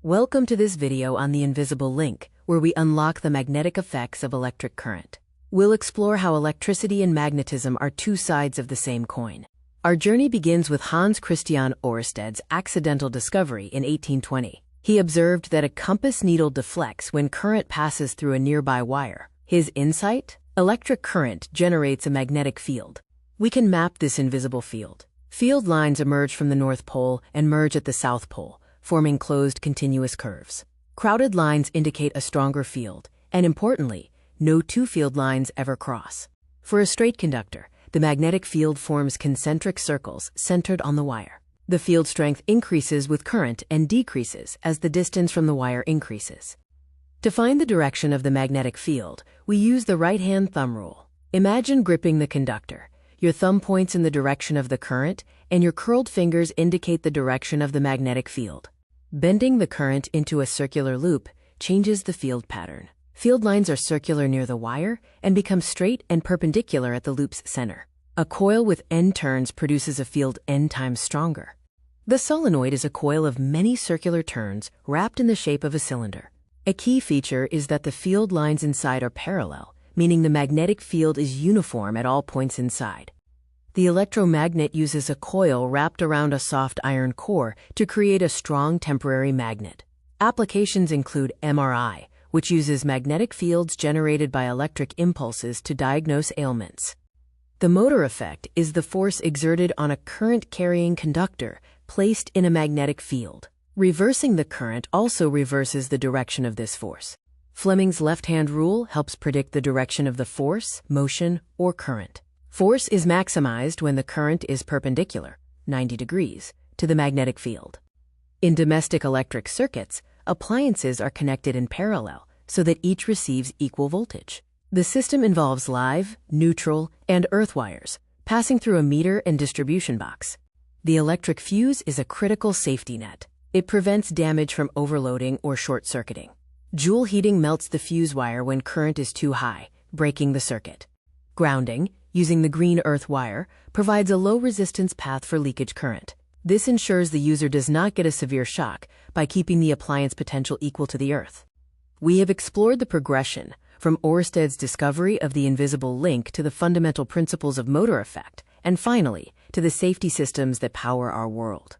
Welcome to this video on the invisible link, where we unlock the magnetic effects of electric current. We'll explore how electricity and magnetism are two sides of the same coin. Our journey begins with Hans Christian Oersted's accidental discovery in 1820. He observed that a compass needle deflects when current passes through a nearby wire. His insight? Electric current generates a magnetic field. We can map this invisible field. Field lines emerge from the North Pole and merge at the South Pole, forming closed continuous curves. Crowded lines indicate a stronger field, and importantly, no two field lines ever cross. For a straight conductor, the magnetic field forms concentric circles centered on the wire. The field strength increases with current and decreases as the distance from the wire increases. To find the direction of the magnetic field, we use the right-hand thumb rule. Imagine gripping the conductor. Your thumb points in the direction of the current, and your curled fingers indicate the direction of the magnetic field. Bending the current into a circular loop changes the field pattern. Field lines are circular near the wire and become straight and perpendicular at the loop's center. A coil with N turns produces a field N times stronger. The solenoid is a coil of many circular turns wrapped in the shape of a cylinder. A key feature is that the field lines inside are parallel, meaning the magnetic field is uniform at all points inside. The electromagnet uses a coil wrapped around a soft iron core to create a strong temporary magnet. Applications include MRI, which uses magnetic fields generated by electric impulses to diagnose ailments. The motor effect is the force exerted on a current-carrying conductor placed in a magnetic field. Reversing the current also reverses the direction of this force. Fleming's left-hand rule helps predict the direction of the force, motion, or current. Force is maximized when the current is perpendicular, 90 degrees, to the magnetic field. In domestic electric circuits, appliances are connected in parallel so that each receives equal voltage. The system involves live, neutral, and earth wires, passing through a meter and distribution box. The electric fuse is a critical safety net. It prevents damage from overloading or short-circuiting. Joule heating melts the fuse wire when current is too high, breaking the circuit. Grounding, using the green earth wire, provides a low-resistance path for leakage current. This ensures the user does not get a severe shock by keeping the appliance potential equal to the earth. We have explored the progression from Oersted's discovery of the invisible link to the fundamental principles of motor effect, and finally, to the safety systems that power our world.